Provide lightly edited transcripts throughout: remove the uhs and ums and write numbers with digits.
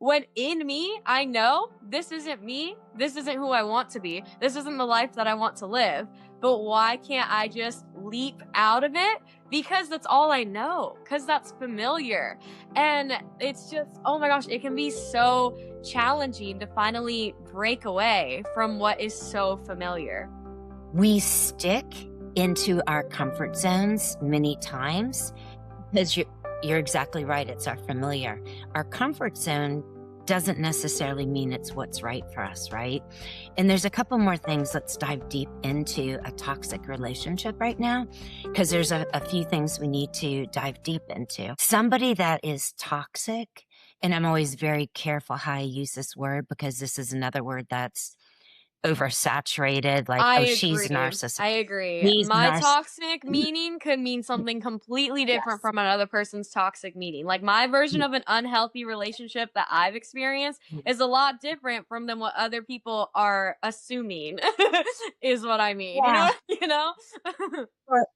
when in me, I know this isn't me. This isn't who I want to be. This isn't the life that I want to live. But why can't I just leap out of it? Because that's all I know, because that's familiar. And it's just, oh my gosh, it can be so challenging to finally break away from what is so familiar. We stick into our comfort zones many times because you're exactly right. It's our familiar. Our comfort zone doesn't necessarily mean it's what's right for us, right? And there's a couple more things. Let's dive deep into a toxic relationship right now, because there's a few things we need to dive deep into. Somebody that is toxic, and I'm always very careful how I use this word because this is another word that's oversaturated, like, I oh, she's agree. narcissistic. I agree. He's My narcissistic. toxic meaning could mean something completely different Yes. from another person's toxic meaning. Like my version of an unhealthy relationship that I've experienced is a lot different from than what other people are assuming is what I mean. You Yeah. know, you know? Well,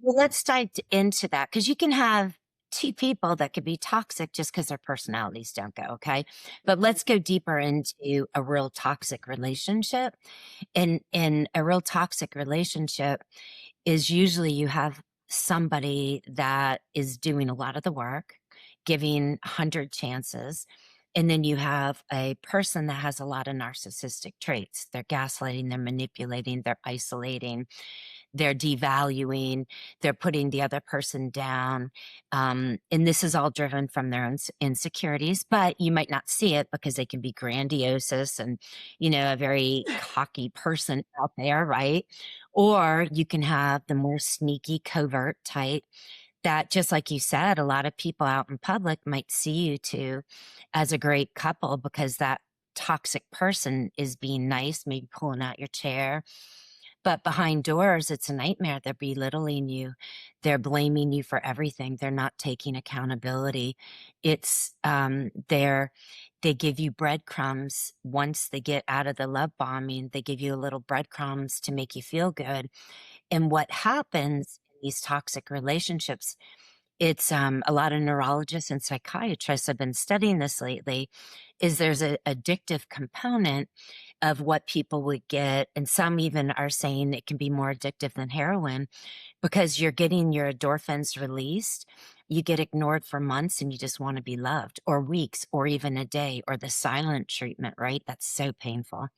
let's dive into that because you can have two people that could be toxic just because their personalities don't go, okay? But let's go deeper into a real toxic relationship. In a real toxic relationship is usually you have somebody that is doing a lot of the work, giving 100 chances. And then you have a person that has a lot of narcissistic traits. They're gaslighting, they're manipulating, they're isolating, they're devaluing, they're putting the other person down. And this is all driven from their own insecurities, but you might not see it because they can be grandiose and, a very cocky person out there, right? Or you can have the more sneaky, covert type that, just like you said, a lot of people out in public might see you two as a great couple because that toxic person is being nice, maybe pulling out your chair, but behind doors, it's a nightmare. They're belittling you. They're blaming you for everything. They're not taking accountability. It's they give you breadcrumbs once they get out of the love bombing. They give you a little breadcrumbs to make you feel good. And what happens in these toxic relationships, it's a lot of neurologists and psychiatrists have been studying this lately, is there's an addictive component of what people would get. And some even are saying it can be more addictive than heroin because you're getting your endorphins released. You get ignored for months and you just want to be loved, or weeks, or even a day, or the silent treatment, right? That's so painful.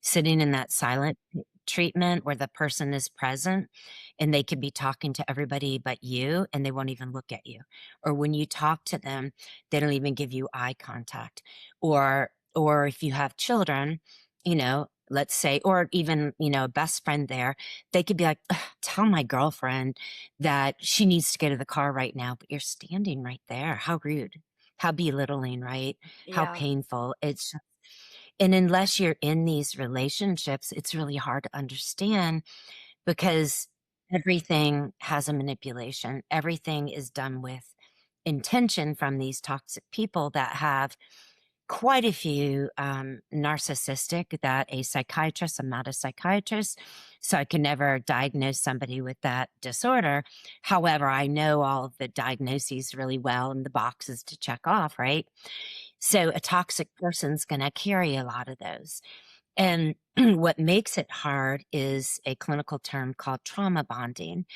Sitting in that silent treatment where the person is present and they could be talking to everybody but you and they won't even look at you. Or when you talk to them, they don't even give you eye contact. Or if you have children, let's say, or even, a best friend there, they could be like, "Ugh, tell my girlfriend that she needs to get to the car right now, but you're standing right there. How rude, how belittling, right? How Yeah. painful." And unless you're in these relationships, it's really hard to understand because everything has a manipulation. Everything is done with intention from these toxic people that have quite a few narcissistic that a psychiatrist, I'm not a psychiatrist, so I can never diagnose somebody with that disorder. However, I know all of the diagnoses really well and the boxes to check off, right? So a toxic person's going to carry a lot of those. And what makes it hard is a clinical term called trauma bonding,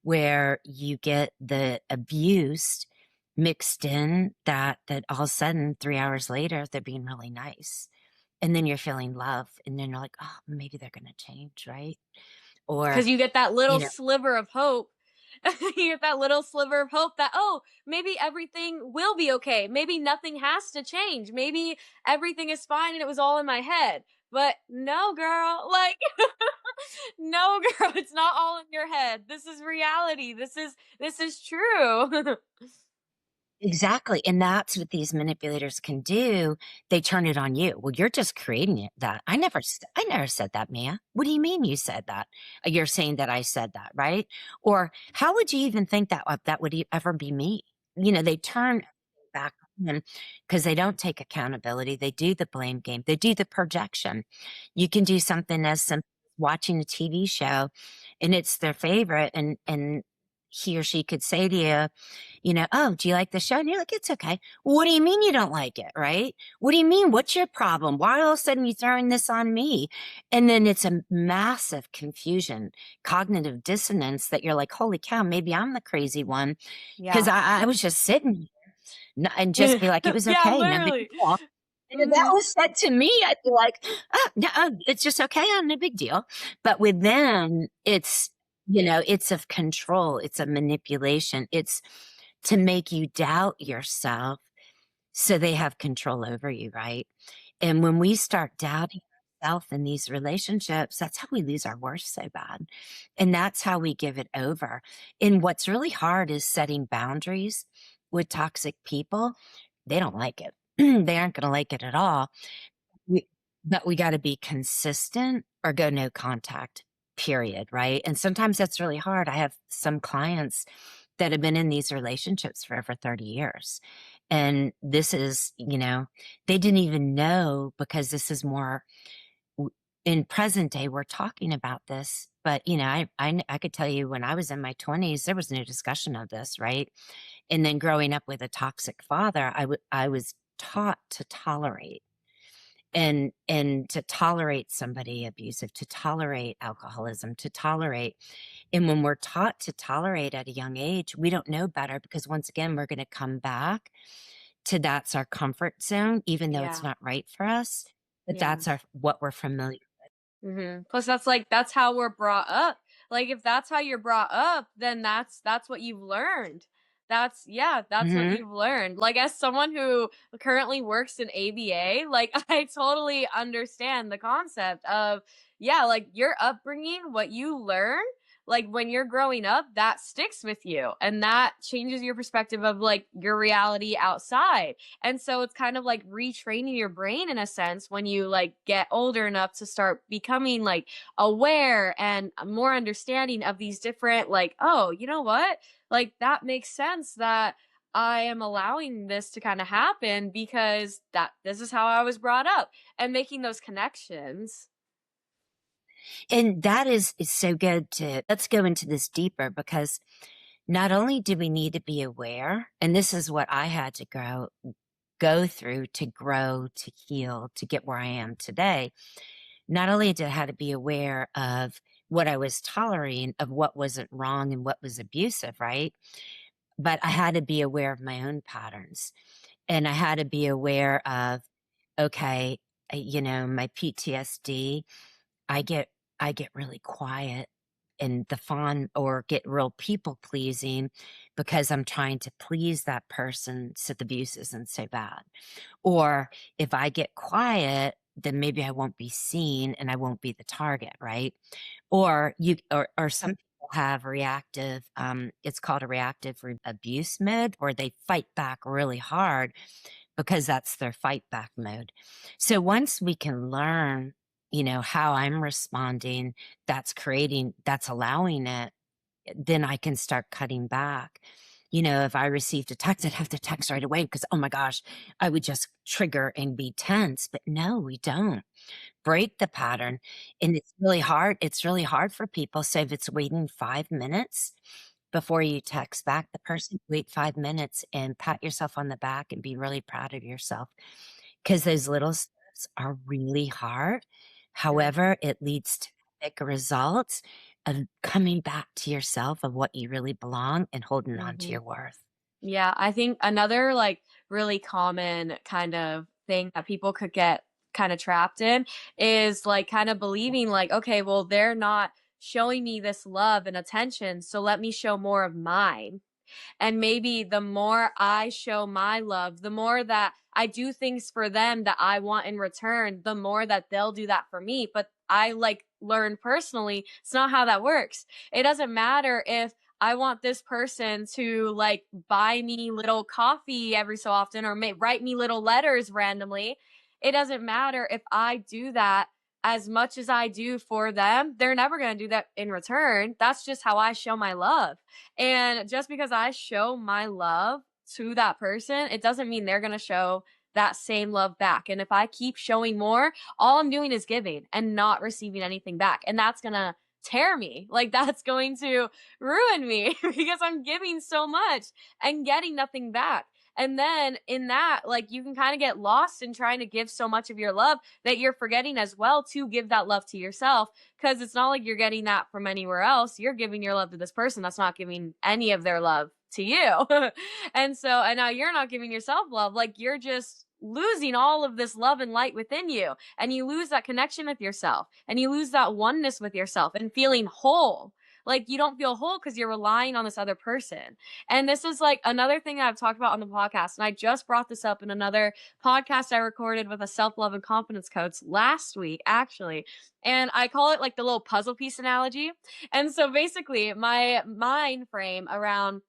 where you get the abuse mixed in that all of a sudden 3 hours later they're being really nice. And then you're feeling love. And then you're like, oh, maybe they're gonna change, right? Or, Because you get that you little know, sliver of hope. You get that little sliver of hope that, oh, maybe everything will be okay. Maybe nothing has to change. Maybe everything is fine and it was all in my head. But no, girl, like, no, girl, it's not all in your head. This is reality. This is true. exactly. And that's what these manipulators can do. They turn it on you. Well, you're just creating it that. I never said that, Mia. What do you mean you said that? You're saying that I said that, right? Or how would you even think that would ever be me? They turn back on because they don't take accountability. They do the blame game. They do the projection. You can do something as simple as watching a TV show and it's their favorite and he or she could say to you, "Oh, do you like the show?" And you're like, "It's okay." "What do you mean you don't like it?" Right? "What do you mean? What's your problem? Why all of a sudden you throwing this on me?" And then it's a massive confusion, cognitive dissonance that you're like, "Holy cow, maybe I'm the crazy one." Because Yeah. I was just sitting here and just be like, "It was Yeah, okay, no big literally. deal." And if that Mhm. was said to me, I'd be like, "Oh, no, it's just okay, no big deal." But with them, it's of control, it's a manipulation, it's to make you doubt yourself so they have control over you, right? And when we start doubting ourselves in these relationships, that's how we lose our worth so bad. And that's how we give it over. And what's really hard is setting boundaries with toxic people. They don't like it. They aren't going to like it at all. We but we gotta be consistent or go no contact, period, right? And sometimes that's really hard. I have some clients that have been in these relationships for over 30 years. And this is, they didn't even know because this is more in present day, we're talking about this. But, I could tell you when I was in my 20s, there was no discussion of this, right? And then growing up with a toxic father, I was taught to tolerate and to tolerate somebody abusive, to tolerate alcoholism, to tolerate. And when we're taught to tolerate at a young age, we don't know better because once again, we're going to come back to that's our comfort zone, even though it's Yeah. not right for us. But Yeah. that's what we're familiar. Plus, that's how we're brought up. Like, if that's how you're brought up, then that's what you've learned. That's what Hmm. you've learned. Like, as someone who currently works in ABA, like, I totally understand the concept of, yeah, like, your upbringing, what you learn, like, when you're growing up, that sticks with you, and that changes your perspective of, like, your reality outside. And so it's kind of like retraining your brain in a sense when you like get older enough to start becoming like aware and more understanding of these different, like, oh, you know what? Like, that makes sense that I am allowing this to kind of happen because that this is how I was brought up, and making those connections. And that is so good let's go into this deeper because not only do we need to be aware, and this is what I had to go through to grow, to heal, to get where I am today. Not only did I have to be aware of what I was tolerating, of what wasn't wrong and what was abusive, right? But I had to be aware of my own patterns. And I had to be aware of, okay, my PTSD, I get I get really quiet and the fawn or get real people pleasing because I'm trying to please that person so the abuse isn't so bad. Or if I get quiet, then maybe I won't be seen and I won't be the target, right? Or some people have reactive, it's called a reactive abuse mode, where they fight back really hard because that's their fight back mode. So once we can learn, how I'm responding, that's allowing it, then I can start cutting back. If I received a text, I'd have to text right away because, oh my gosh, I would just trigger and be tense. But no, we don't break the pattern. And it's really hard. It's really hard for people. So if it's waiting 5 minutes before you text back the person, wait 5 minutes and pat yourself on the back and be really proud of yourself because those little steps are really hard. However, it leads to big results of coming back to yourself of what you really belong and holding on to Mm-hmm. your worth. Yeah, I think another like really common kind of thing that people could get kind of trapped in is like kind of believing like, okay, well, they're not showing me this love and attention, so let me show more of mine. And maybe the more I show my love, the more that I do things for them that I want in return, the more that they'll do that for me. But I like learned personally, it's not how that works. It doesn't matter if I want this person to like buy me little coffee every so often or write me little letters randomly. It doesn't matter if I do that as much as I do for them. They're never going to do that in return. That's just how I show my love. And just because I show my love to that person, it doesn't mean they're going to show that same love back. And if I keep showing more, all I'm doing is giving and not receiving anything back. And that's going to tear me. Like that's going to ruin me because I'm giving so much and getting nothing back. And then in that, like you can kind of get lost in trying to give so much of your love that you're forgetting as well to give that love to yourself. Cause it's not like you're getting that from anywhere else. You're giving your love to this person that's not giving any of their love to you. And now you're not giving yourself love. Like you're just losing all of this love and light within you. And you lose that connection with yourself and you lose that oneness with yourself and feeling whole. Like you don't feel whole because you're relying on this other person. And this is like another thing that I've talked about on the podcast. And I just brought this up in another podcast I recorded with a self-love and confidence coach last week, actually. And I call it like the little puzzle piece analogy. And so basically my mind frame around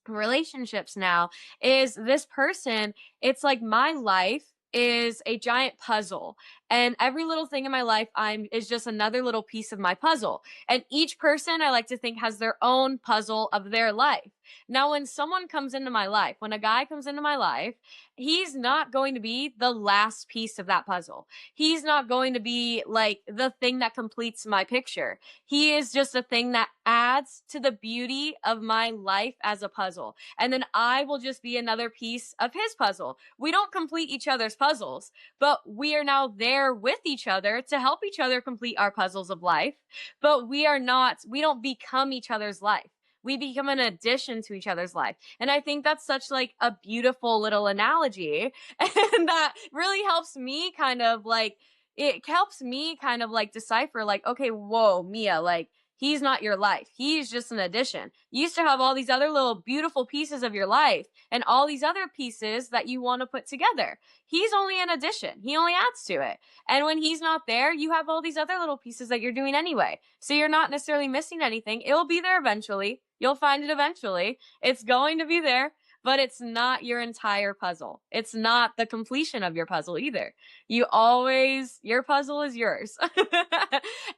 relationships now is this person, it's like my life is a giant puzzle and every little thing in my life is just another little piece of my puzzle, and each person I like to think has their own puzzle of their life. Now when someone comes into my life, when a guy comes into my life, he's not going to be the last piece of that puzzle. He's not going to be like the thing that completes my picture. He is just a thing that adds to the beauty of my life as a puzzle. And then I will just be another piece of his puzzle. We don't complete each other's puzzles, but we are now there with each other to help each other complete our puzzles of life. But we don't become each other's life. We become an addition to each other's life. And I think that's such like a beautiful little analogy. And that really helps me kind of like, it helps me kind of like decipher like, okay, whoa, Mia, like he's not your life. He's just an addition. You used to have all these other little beautiful pieces of your life and all these other pieces that you want to put together. He's only an addition. He only adds to it. And when he's not there, you have all these other little pieces that you're doing anyway. So you're not necessarily missing anything. It'll be there eventually. You'll find it eventually. It's going to be there, but it's not your entire puzzle. It's not the completion of your puzzle either. Your puzzle is yours.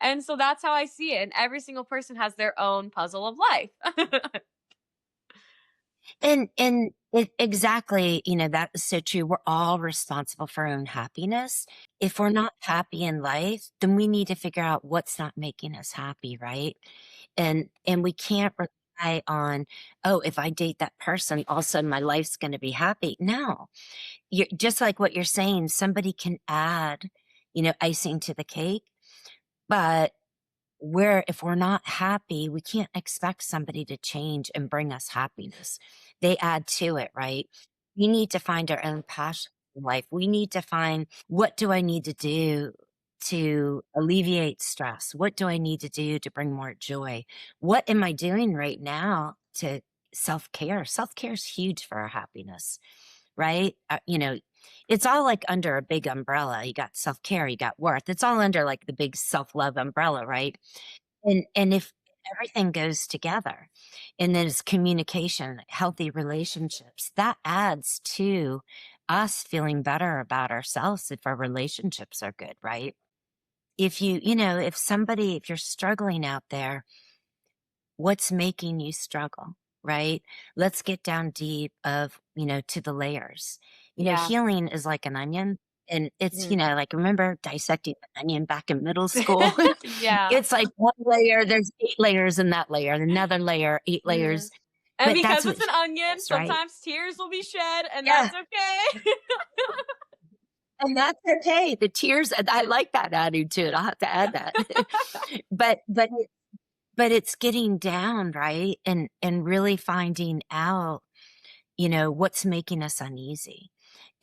And so that's how I see it. And every single person has their own puzzle of life. Exactly, that is so true. We're all responsible for our own happiness. If we're not happy in life, then we need to figure out what's not making us happy, right? And we can't rely on, oh, if I date that person, all of a sudden my life's going to be happy. No, you're just like what you're saying. Somebody can add, icing to the cake, but if we're not happy, we can't expect somebody to change and bring us happiness. They add to it, right? We need to find our own passion in life. We need to find, what do I need to do to alleviate stress? What do I need to do to bring more joy? What am I doing right now to self-care? Self-care is huge for our happiness, right? It's all like under a big umbrella. You got self-care, you got worth. It's all under like the big self-love umbrella, right? And if everything goes together, and then it's communication, healthy relationships, that adds to us feeling better about ourselves if our relationships are good, right? If if you're struggling out there, what's making you struggle, right? Let's get down deep to the layers. Yeah. Healing is like an onion. And it's, like, remember dissecting an onion back in middle school? Yeah. It's like one layer, there's 8 layers in that layer, another layer, 8 layers. And But because that's it's an onion, right? sometimes tears will be shed, and Yeah. that's okay. And that's okay. The tears, I like that added to it. I'll have to add that. But it's getting down, right? And really finding out, what's making us uneasy,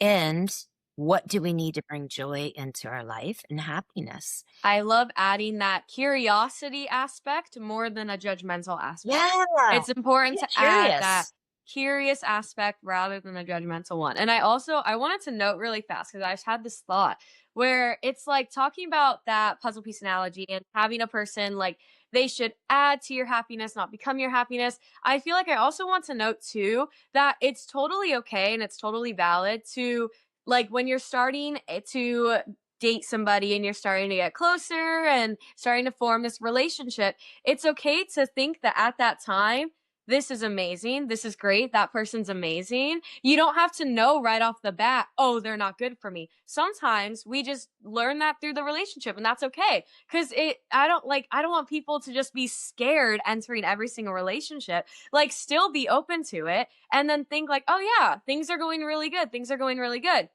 and what do we need to bring joy into our life and happiness. I love adding that curiosity aspect more than a judgmental aspect. Yeah. It's important to curious. add that curious aspect rather than a judgmental one. And I wanted to note really fast, because I just had this thought where it's like talking about that puzzle piece analogy and having a person like they should add to your happiness, not become your happiness. I feel like I also want to note too that it's totally okay and it's totally valid to, like, when you're starting to date somebody and you're starting to get closer and starting to form this relationship, it's okay to think that at that time this is amazing. This is great. That person's amazing. You don't have to know right off the bat, oh, they're not good for me. Sometimes we just learn that through the relationship, and that's okay. Cause I don't want people to just be scared entering every single relationship. Like, still be open to it and then think like, oh yeah, things are going really good. Things are going really good.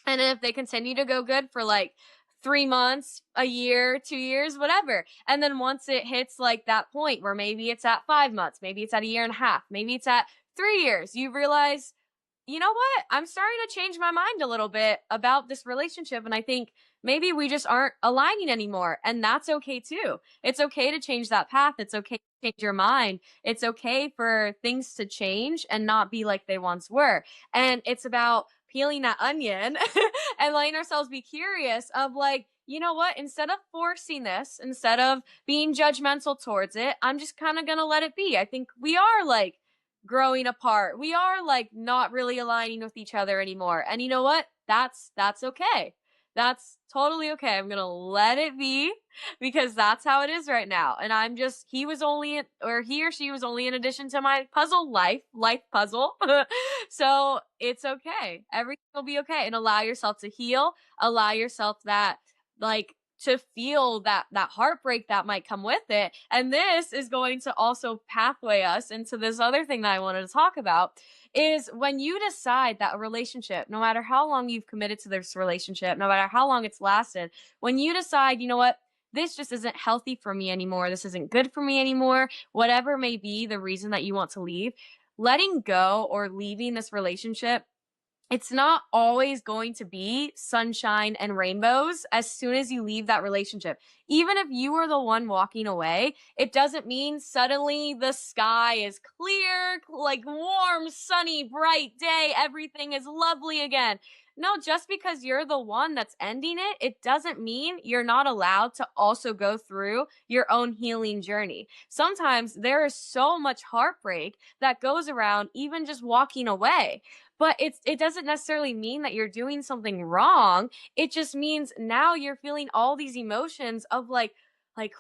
And if they continue to go good for like 3 months, a year, 2 years, whatever. And then once it hits like that point where maybe it's at 5 months, maybe it's at a year and a half, maybe it's at 3 years, you realize, you know what? I'm starting to change my mind a little bit about this relationship. And I think maybe we just aren't aligning anymore. And that's okay too. It's okay to change that path. It's okay to change your mind. It's okay for things to change and not be like they once were. And it's about peeling that onion and letting ourselves be curious of like, you know what? Instead of forcing this, instead of being judgmental towards it, I'm just kind of going to let it be. I think we are like growing apart. We are like not really aligning with each other anymore. And you know what? That's okay. That's totally okay. I'm going to let it be because that's how it is right now. And I'm just he was only or he or she was only an addition to my puzzle life puzzle. So, it's okay. Everything will be okay, and allow yourself to heal, allow yourself that like to feel that heartbreak that might come with it. And this is going to also pathway us into this other thing that I wanted to talk about is when you decide that a relationship, no matter how long you've committed to this relationship, no matter how long it's lasted, when you decide, you know what, this just isn't healthy for me anymore, this isn't good for me anymore, whatever may be the reason that you want to leave, letting go or leaving this relationship, it's not always going to be sunshine and rainbows as soon as you leave that relationship. Even if you are the one walking away, it doesn't mean suddenly the sky is clear, like warm, sunny, bright day, everything is lovely again. No, just because you're the one that's ending it, it doesn't mean you're not allowed to also go through your own healing journey. Sometimes there is so much heartbreak that goes around even just walking away. But it doesn't necessarily mean that you're doing something wrong. It just means now you're feeling all these emotions of like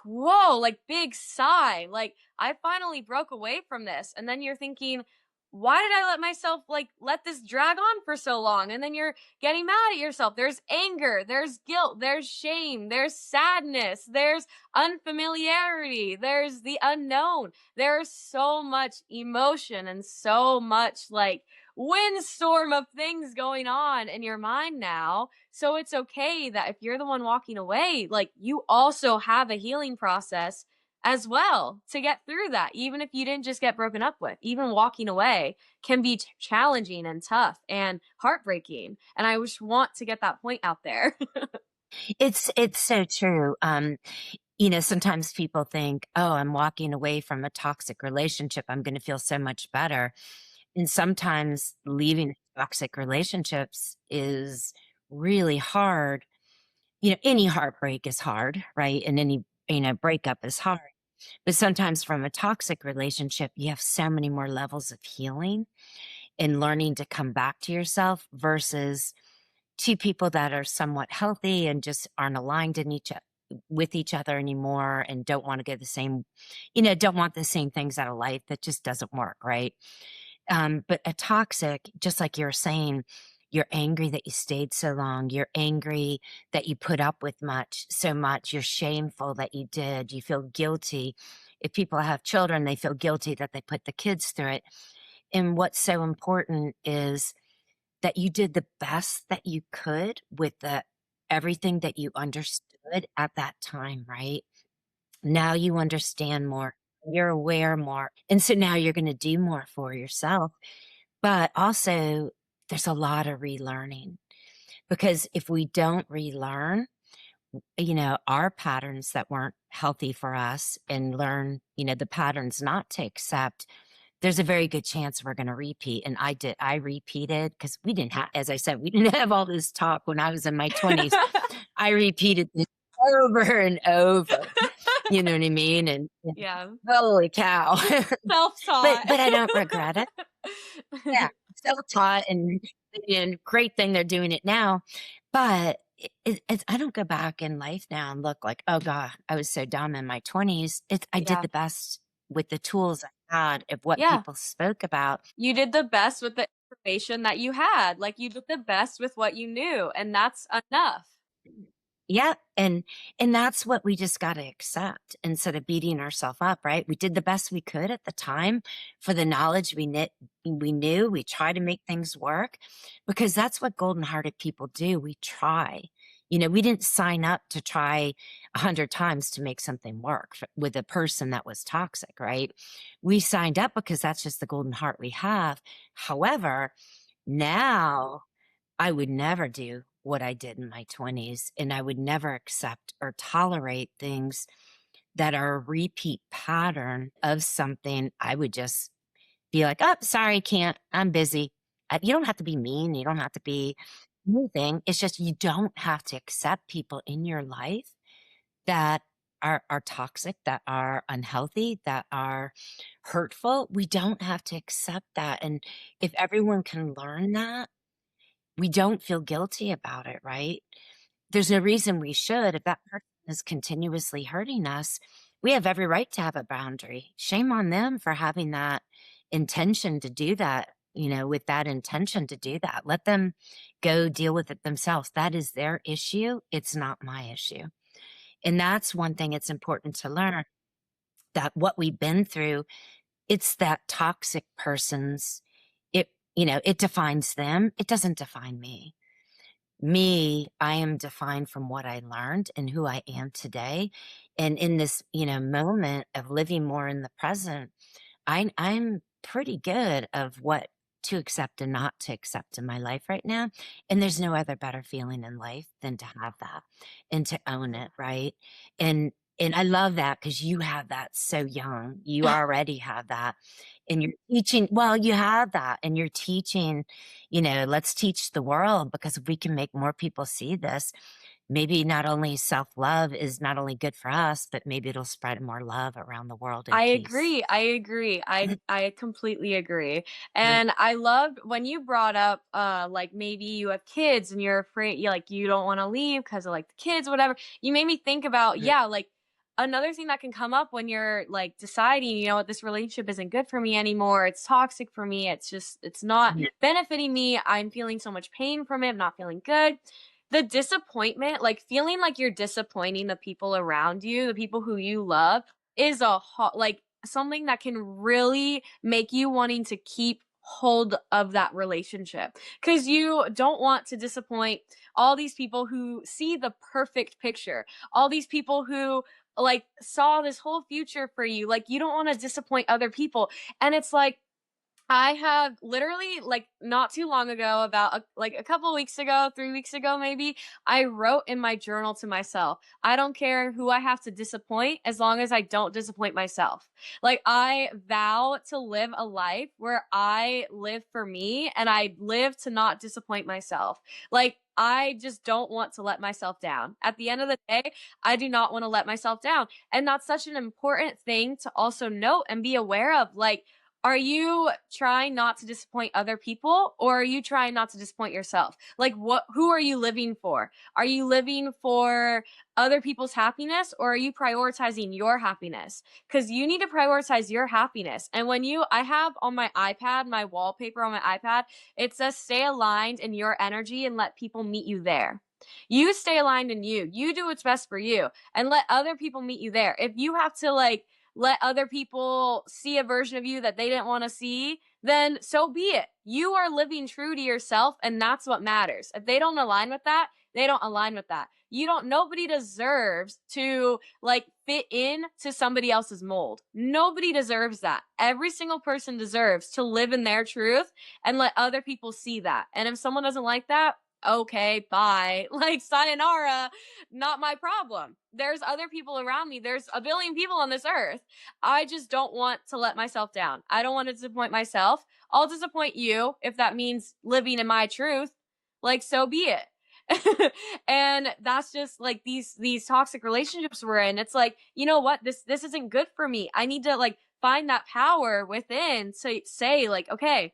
whoa, like big sigh, like I finally broke away from this. And then you're thinking, why did I let myself like let this drag on for so long? And then you're getting mad at yourself. There's anger, there's guilt, there's shame, there's sadness, there's unfamiliarity, there's the unknown. There's so much emotion and so much like windstorm of things going on in your mind now. So it's okay that if you're the one walking away, like you also have a healing process as well to get through that. Even if you didn't just get broken up with, even walking away can be challenging and tough and heartbreaking. And I just want to get that point out there. It's so true. You know, sometimes people think, oh, I'm walking away from a toxic relationship, I'm going to feel so much better. And sometimes leaving toxic relationships is really hard. You know, any heartbreak is hard, right? And any, breakup is hard. But sometimes from a toxic relationship, you have so many more levels of healing and learning to come back to yourself versus two people that are somewhat healthy and just aren't aligned in with each other anymore and don't want to go the same, don't want the same things out of life. That just doesn't work, right? But a toxic, just like you're saying, you're angry that you stayed so long. You're angry that you put up with so much. You're shameful that you did. You feel guilty. If people have children, they feel guilty that they put the kids through it. And what's so important is that you did the best that you could with everything that you understood at that time, right? Now you understand more. You're aware more. And so now you're going to do more for yourself. But also, there's a lot of relearning because if we don't relearn, our patterns that weren't healthy for us and learn, the patterns not to accept, there's a very good chance we're going to repeat. And I repeated because we didn't have, as I said, we didn't have all this talk when I was in my 20s. I repeated this over and over. You know what I mean? And Yeah. holy cow. Self-taught. but I don't regret it. Yeah. Self-taught and great thing they're doing it now. But I don't go back in life now and look like, oh God, I was so dumb in my 20s. I did the best with the tools I had of what Yeah. people spoke about. You did the best with the information that you had. Like, you did the best with what you knew, and that's enough. Yeah, and that's what we just gotta accept instead of beating ourselves up, right? We did the best we could at the time for the knowledge we knew. We tried to make things work because that's what golden-hearted people do. We try. You know, we didn't sign up to try 100 times to make something work with a person that was toxic, right? We signed up because that's just the golden heart we have. However, now I would never do what I did in my 20s, and I would never accept or tolerate things that are a repeat pattern of something. I would just be like, "Oh, sorry, can't. I'm busy." You don't have to be mean. You don't have to be anything. It's just you don't have to accept people in your life that are toxic, that are unhealthy, that are hurtful. We don't have to accept that. And if everyone can learn that, we don't feel guilty about it, right? There's no reason we should. If that person is continuously hurting us, we have every right to have a boundary. Shame on them for having that intention to do that, you know, with that intention to do that. Let them go deal with it themselves. That is their issue. It's not my issue. And that's one thing it's important to learn, that what we've been through, it's that toxic person's, it, you know, it defines them. It doesn't define me. I am defined from what I learned and who I am today. And in this, you know, moment of living more in the present, I'm pretty good of what to accept and not to accept in my life right now. And there's no other better feeling in life than to have that and to own it, right? And I love that because you have that so young. You already have that. And you're teaching, well, you have that and you're teaching, you know, let's teach the world, because if we can make more people see this, maybe not only self-love is not only good for us, but maybe it'll spread more love around the world and I peace. agree. I agree. I completely agree. And I loved when you brought up like maybe you have kids and you're afraid you don't want to leave because of like the kids, whatever. You made me think about, yeah, like another thing that can come up when you're like deciding, you know what, this relationship isn't good for me anymore. It's toxic for me. It's not benefiting me. I'm feeling so much pain from it. I'm not feeling good. The disappointment, like feeling like you're disappointing the people around you, the people who you love, is like something that can really make you wanting to keep hold of that relationship, because you don't want to disappoint all these people who see the perfect picture, all these people who like saw this whole future for you. Like, you don't want to disappoint other people. And it's like, I have literally, like, not too long ago, about like a couple weeks ago, 3 weeks ago, maybe, I wrote in my journal to myself, I don't care who I have to disappoint as long as I don't disappoint myself. Like, I vow to live a life where I live for me and I live to not disappoint myself. Like, I just don't want to let myself down. At the end of the day, I do not want to let myself down. And that's such an important thing to also note and be aware of. Like, are you trying not to disappoint other people, or are you trying not to disappoint yourself? Like, who are you living for? Are you living for other people's happiness, or are you prioritizing your happiness? Cuz you need to prioritize your happiness. And I have on my iPad, my wallpaper on my iPad, it says stay aligned in your energy and let people meet you there. You stay aligned in you. You do what's best for you and let other people meet you there. If you have to like let other people see a version of you that they didn't want to see, then so be it. You are living true to yourself, and that's what matters. If they don't align with that, they don't align with that. Nobody deserves to like fit in to somebody else's mold. Nobody deserves that. Every single person deserves to live in their truth and let other people see that. And if someone doesn't like that, okay, bye. Like, sayonara, not my problem. There's other people around me. There's a billion people on this earth. I just don't want to let myself down. I don't want to disappoint myself. I'll disappoint you if that means living in my truth. Like, so be it. And that's just like these toxic relationships we're in. It's like, you know what? This isn't good for me. I need to like find that power within to say like, okay,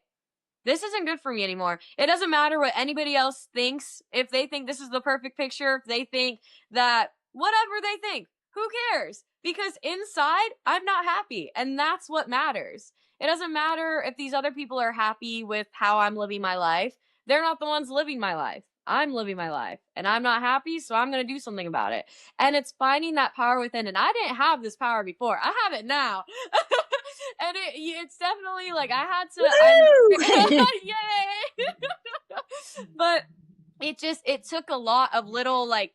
this isn't good for me anymore. It doesn't matter what anybody else thinks. If they think this is the perfect picture, if they think that, whatever they think, who cares? because inside I'm not happy, and that's what matters. It doesn't matter if these other people are happy with how I'm living my life. They're not the ones living my life. I'm living my life and I'm not happy, so I'm going to do something about it. And it's finding that power within. And I didn't have this power before. I have it now. And it's definitely like I had to Woo! yay. But it took a lot of little like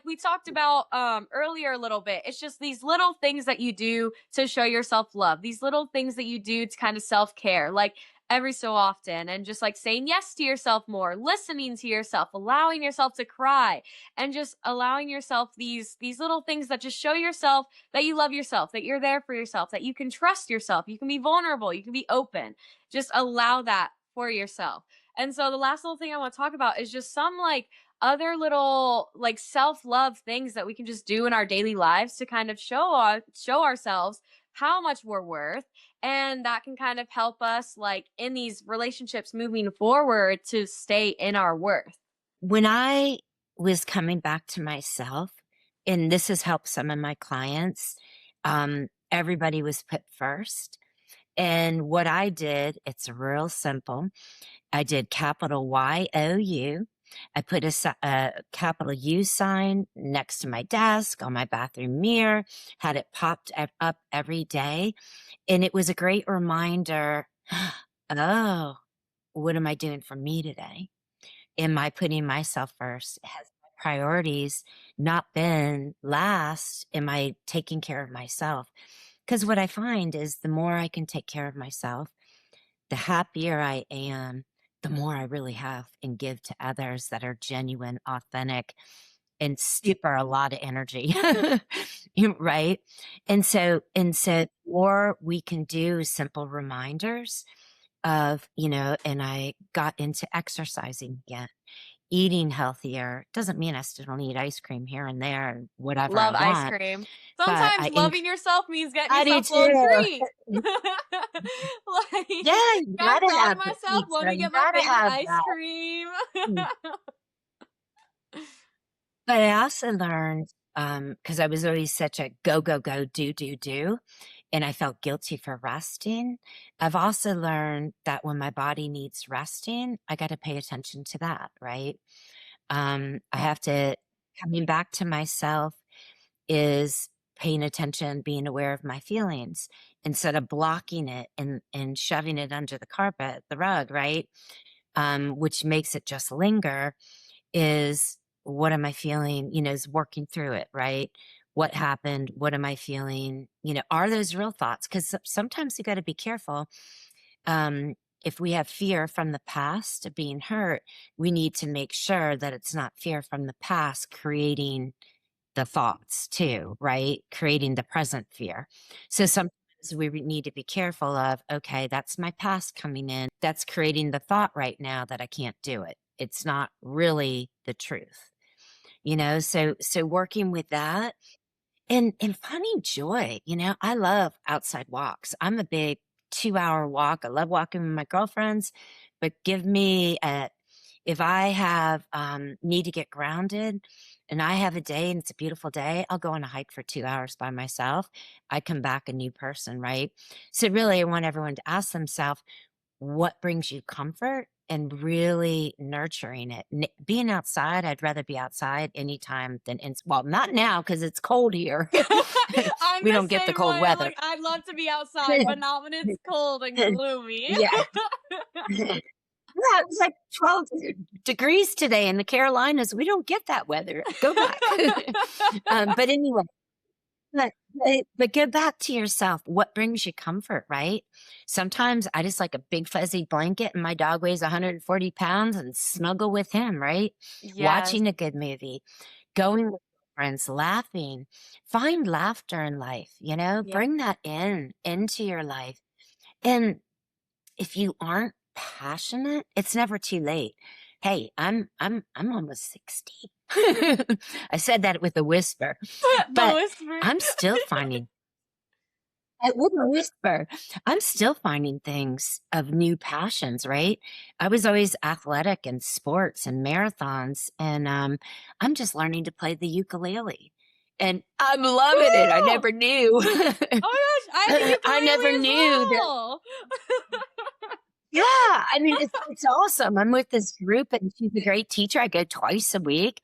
we talked about earlier a little bit. It's just these little things that you do to show yourself love, these little things that you do to kind of self-care, like every so often, and just like saying yes to yourself more, listening to yourself, allowing yourself to cry, and just allowing yourself these little things that just show yourself that you love yourself, that you're there for yourself, that you can trust yourself, you can be vulnerable, you can be open. Just allow that for yourself. And so the last little thing I want to talk about is just some like other little like self-love things that we can just do in our daily lives to kind of show ourselves how much we're worth, and that can kind of help us like in these relationships moving forward to stay in our worth. When I was coming back to myself, and this has helped some of my clients, everybody was put first. And what I did, it's real simple. I did capital YOU. I put a capital U sign next to my desk on my bathroom mirror, had it popped up every day. And it was a great reminder, oh, what am I doing for me today? Am I putting myself first? Has my priorities not been last? Am I taking care of myself? Because what I find is the more I can take care of myself, the happier I am, the more I really have and give to others that are genuine, authentic, and super a lot of energy. Right? And so or we can do simple reminders of, and I got into exercising again, eating healthier. Doesn't mean I still don't eat ice cream here and there and whatever I Love ice want, cream. but Sometimes loving yourself means getting I do yourself a little treat. too. Like, Yeah, you I'm gotta proud have of the myself. Let pizza. me You get my gotta favorite have ice that. cream. But I also learned, because I was always such a go, go, go, do, and I felt guilty for resting. I've also learned that when my body needs resting, I got to pay attention to that, right? I have to, coming back to myself is paying attention, being aware of my feelings instead of blocking it and shoving it under the carpet, the rug, right? Which makes it just linger. Is what am I feeling? Is working through it, right? What happened? What am I feeling? Are those real thoughts? Because sometimes you got to be careful. Um, if we have fear from the past of being hurt, we need to make sure that it's not fear from the past creating the thoughts too, right? Creating the present fear. So sometimes we need to be careful of, okay, that's my past coming in. That's creating the thought right now that I can't do it. It's not really the truth, so working with that and finding joy. I love outside walks. I'm a big 2-hour walk. I love walking with my girlfriends, but give me if I have need to get grounded and I have a day and it's a beautiful day, I'll go on a hike for 2 hours by myself. I come back a new person, right? So really I want everyone to ask themselves, what brings you comfort, and really nurturing it. Being outside, I'd rather be outside anytime than well, not now because it's cold here. I'm We the don't get the same cold way. weather. Like, I'd love to be outside, but not when it's cold and gloomy. Yeah. Yeah, it was like 12 degrees today in the Carolinas. We don't get that weather. Go back. But anyway, but go back to yourself. What brings you comfort, right? Sometimes I just like a big fuzzy blanket and my dog weighs 140 pounds and snuggle with him, right? Yes. Watching a good movie, going with friends, laughing. Find laughter in life, Yep. bring that into your life. And if you aren't passionate, it's never too late. Hey, I'm almost 60. I said that with a whisper, The but whisper. I'm still finding with a whisper. I'm still finding things of new passions, right? I was always athletic in sports and marathons, and I'm just learning to play the ukulele. And I'm loving it. I Woo! never knew. Oh my gosh, I think it's I never amazing as knew that. well. Yeah, I mean, it's awesome. I'm with this group, and she's a great teacher. I go twice a week.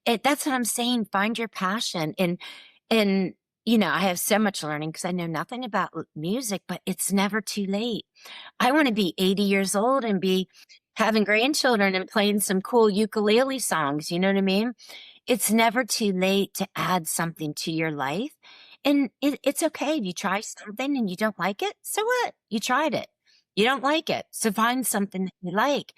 That's what I'm saying. Find your passion, and I have so much learning because I know nothing about music, but it's never too late. I want to be 80 years old and be having grandchildren and playing some cool ukulele songs. You know what I mean? It's never too late to add something to your life. And it's okay if you try something and you don't like it. So what? You tried it. You don't like it. So find something that you like.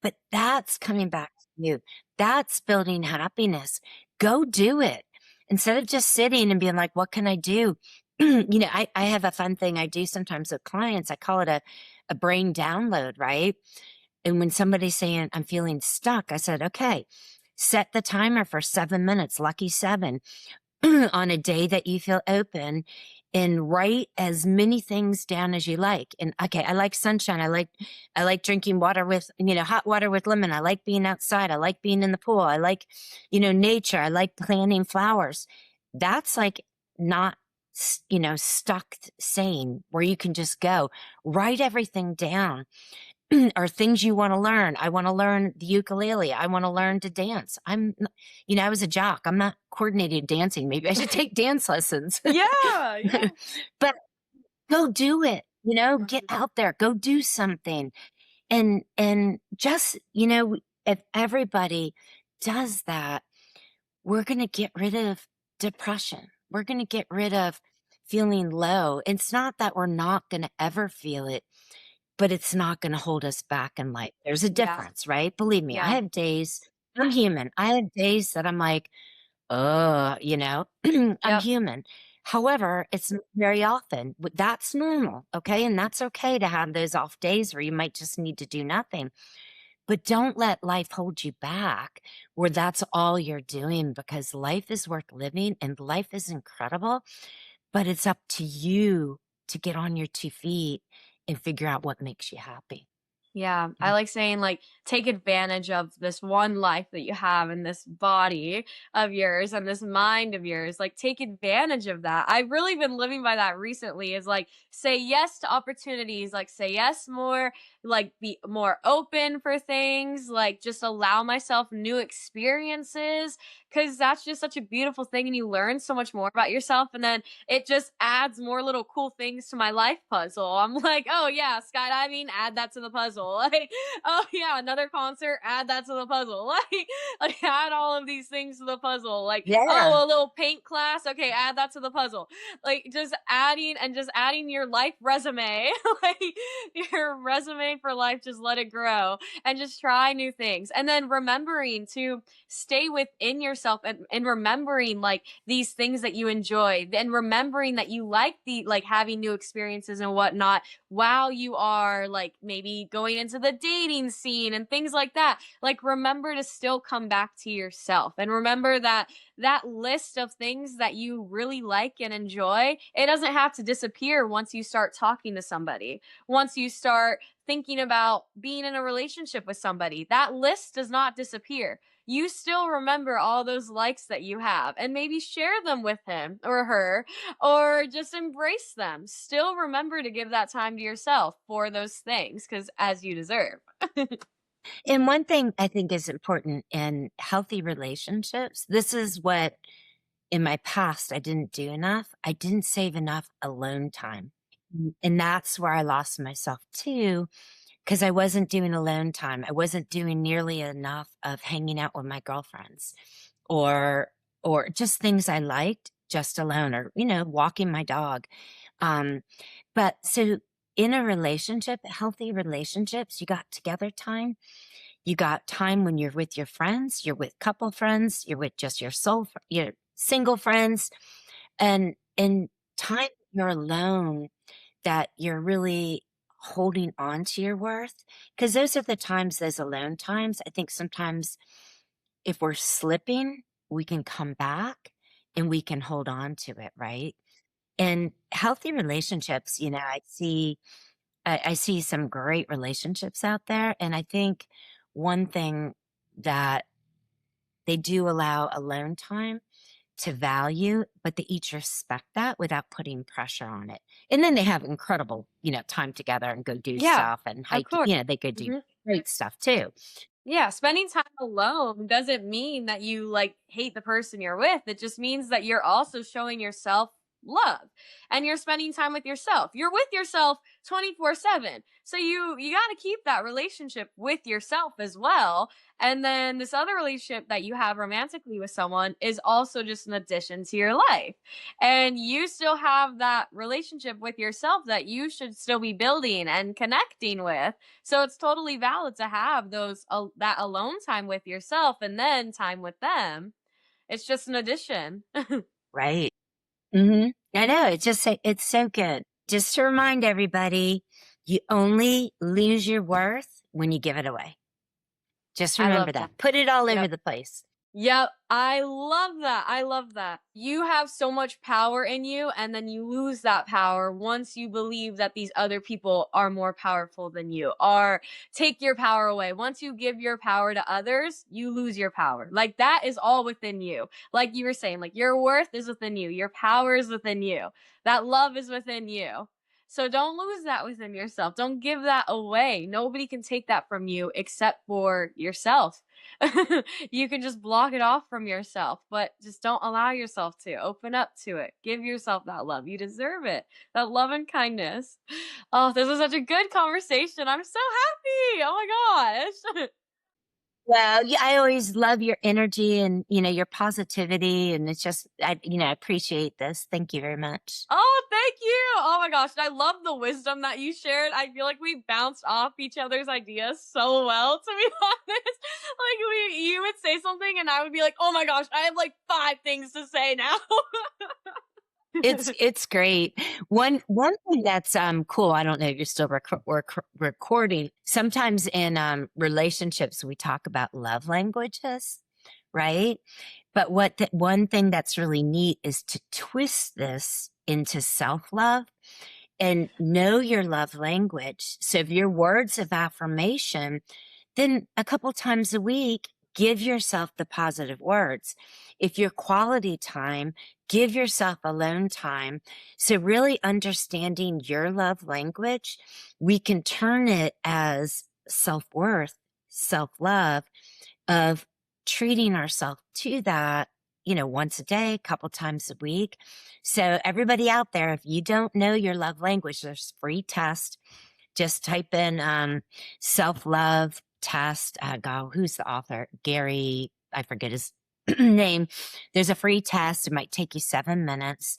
But that's coming back to you. That's building happiness. Go do it. Instead of just sitting and being like, what can I do? I have a fun thing I do sometimes with clients. I call it a brain download, right? And when somebody's saying, I'm feeling stuck, I said, okay, set the timer for 7 minutes, lucky 7, on a day that you feel open, and write as many things down as you like. And okay, I like sunshine. I like drinking water with, hot water with lemon. I like being outside. I like being in the pool. I like, nature. I like planting flowers. That's like not, stuck saying where you can just go write everything down. Or things you want to learn. I want to learn the ukulele. I want to learn to dance. I was a jock. I'm not coordinated dancing. Maybe I should take dance lessons. Yeah, yeah. But go do it. Get out there. Go do something. And just, if everybody does that, we're going to get rid of depression. We're going to get rid of feeling low. It's not that we're not going to ever feel it, but it's not going to hold us back in life. There's a Yeah, difference, right? Believe me, I yeah. have days, I'm human. I have days that I'm like, I'm Yep. human. However, it's not very often. That's normal, okay? And that's okay to have those off days where you might just need to do nothing. But don't let life hold you back where that's all you're doing, because life is worth living and life is incredible. But it's up to you to get on your 2 feet and figure out what makes you happy. Yeah, I Mhm. like saying, like, take advantage of this one life that you have and this body of yours and this mind of yours. Like, take advantage of that. I've really been living by that recently is like, say yes to opportunities, like, say yes more, like, be more open for things, like, just allow myself new experiences because that's just such a beautiful thing. And you learn so much more about yourself. And then it just adds more little cool things to my life puzzle. I'm like, oh yeah, skydiving, add that to the puzzle. Like, oh yeah, another concert, add that to the puzzle. Like add all of these things to the puzzle. Like, Yeah. oh, a little paint class, okay, add that to the puzzle. Like just adding your life resume, like your resume for life, just let it grow and just try new things. And then remembering to stay within yourself and remembering like these things that you enjoy and remembering that you like the like having new experiences and whatnot while you are like maybe going into the dating scene and things like that. Like remember to still come back to yourself and remember that that list of things that you really like and enjoy, it doesn't have to disappear once you start talking to somebody. Once you start thinking about being in a relationship with somebody, that list does not disappear. You still remember all those likes that you have and maybe share them with him or her or just embrace them. Still remember to give that time to yourself for those things because as you deserve. And one thing I think is important in healthy relationships, this is what in my past I didn't do enough. I didn't save enough alone time. And that's where I lost myself too, because I wasn't doing alone time. I wasn't doing nearly enough of hanging out with my girlfriends or or just things I liked just alone, or walking my dog. Um but so in a relationship, healthy relationships, you got together time. You got time when you're with your friends, you're with couple friends, you're with just your single friends, and time you're alone that you're really holding on to your worth. Because those are the times, those alone times. I think sometimes if we're slipping, we can come back and we can hold on to it, right? And healthy relationships, I see some great relationships out there. And I think one thing that they do allow alone time, to value, but they each respect that without putting pressure on it. And then they have incredible, time together and go do Yeah, stuff and of hike, course. they go do Mhm. great stuff too. Yeah, spending time alone doesn't mean that you like hate the person you're with. It just means that you're also showing yourself love and you're spending time with yourself. You're with yourself 24/7. So you got to keep that relationship with yourself as well. And then this other relationship that you have romantically with someone is also just an addition to your life. And you still have that relationship with yourself that you should still be building and connecting with. So it's totally valid to have those that alone time with yourself and then time with them. It's just an addition. Right. Hmm. I know. It's so good. Just to remind everybody, you only lose your worth when you give it away. Just I remember love that. that. Put it all over Yep. the place. Yep. I love that. I love that. You have so much power in you, and then you lose that power once you believe that these other people are more powerful than you, or take your power away. Once you give your power to others, you lose your power. Like that is all within you. Like you were saying, like your worth is within you, your power is within you, that love is within you. So don't lose that within yourself. Don't give that away. Nobody can take that from you except for yourself. You can just block it off from yourself, but just don't allow yourself to. Open up to it. Give yourself that love. You deserve it. That love and kindness. Oh, this is such a good conversation. I'm so happy. Oh my gosh. Well, yeah, I always love your energy and, your positivity. And it's just, I appreciate this. Thank you very much. Oh, thank you. Oh my gosh. I love the wisdom that you shared. I feel like we bounced off each other's ideas so well, to be honest. Like you would say something and I would be like, "Oh my gosh, I have like 5 things to say now." It's great. One thing that's cool. I don't know if you're still recording. Sometimes in relationships, we talk about love languages, right? But one thing that's really neat is to twist this into self love and know your love language. So if your words of affirmation, then a couple times a week, give yourself the positive words. If your quality time, give yourself alone time. So really understanding your love language, we can turn it as self-worth, self-love of treating ourselves to that, once a day, a couple times a week. So everybody out there, if you don't know your love language, there's a free test. Just type in self-love test. God, who's the author? Gary, I forget his name. There's a free test. It might take you 7 minutes.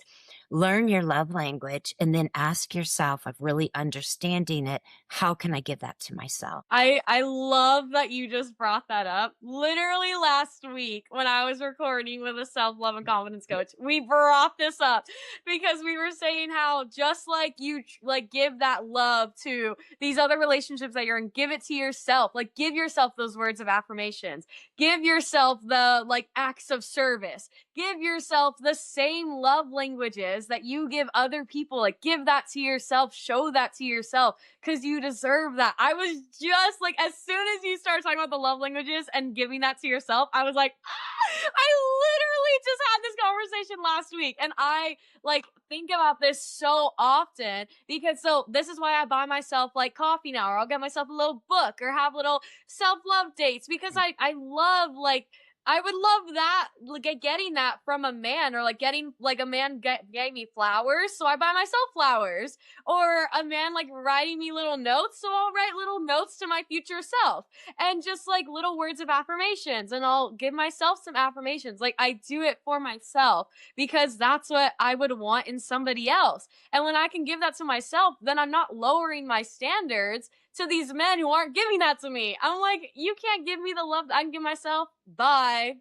Learn your love language and then ask yourself of really understanding it. How can I give that to myself? I love that you just brought that up. Literally last week when I was recording with a self-love and confidence coach, we brought this up because we were saying how just like you like give that love to these other relationships that you're in, give it to yourself. Like give yourself those words of affirmations. Give yourself the like acts of service. Give yourself the same love languages that you give other people. Like give that to yourself, show that to yourself because you deserve that. I was just like, as soon as you start talking about the love languages and giving that to yourself, I was like, I literally just had this conversation last week. And I like think about this so often because so this is why I buy myself like coffee now, or I'll get myself a little book or have little self-love dates because I love like I would love that, like getting that from a man, or like getting like a man gave me flowers, so I buy myself flowers, or a man like writing me little notes, so I'll write little notes to my future self, and just like little words of affirmations, and I'll give myself some affirmations. Like I do it for myself because that's what I would want in somebody else, and when I can give that to myself, then I'm not lowering my standards to these men who aren't giving that to me. I'm like, you can't give me the love that I can give myself. Bye.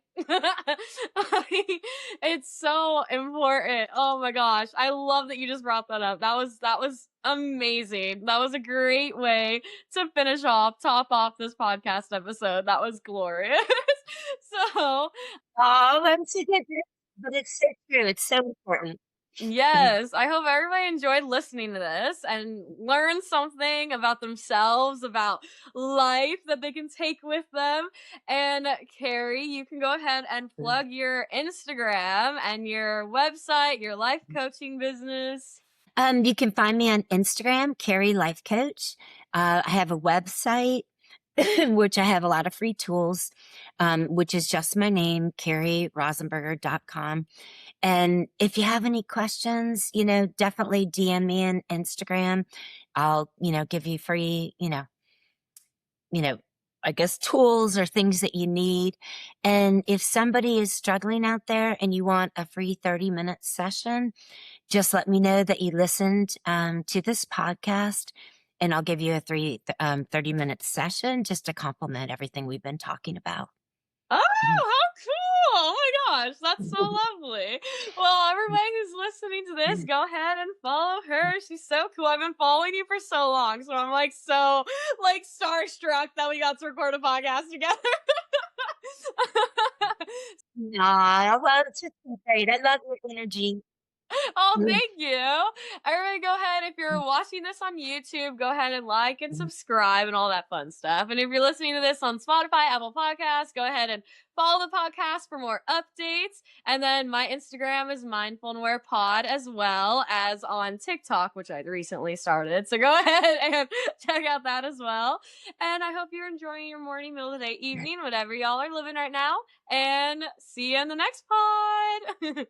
It's so important. Oh my gosh. I love that you just brought that up. That was amazing. That was a great way to top off this podcast episode. That was glorious. So Oh, I'm so good. But it's so true. It's so important. Yes, I hope everybody enjoyed listening to this and learned something about themselves, about life that they can take with them. And Carrie, you can go ahead and plug your Instagram and your website, your life coaching business. You can find me on Instagram, Kerry Life Coach. I have a website, which I have a lot of free tools, which is just my name, kerryrasenberger.com. And if you have any questions, definitely DM me on Instagram. I'll, give you free, you know, I guess tools or things that you need. And if somebody is struggling out there and you want a free 30-minute session, just let me know that you listened to this podcast, and I'll give you a 30-minute session just to complement everything we've been talking about. Oh, how cool! Oh my gosh, that's so lovely. Well, everybody who's listening to this, go ahead and follow her. She's so cool. I've been following you for so long, so I'm like so starstruck that we got to record a podcast together. Nah, well, it's just great. I love your energy. Oh, thank you. Everybody go ahead. If you're watching this on YouTube, go ahead and like and subscribe and all that fun stuff. And if you're listening to this on Spotify, Apple Podcasts, go ahead and follow the podcast for more updates. And then my Instagram is Mindful and Aware Pod, as well as on TikTok, which I recently started. So go ahead and check out that as well. And I hope you're enjoying your morning, middle of the day, evening, whatever y'all are living right now. And see you in the next pod.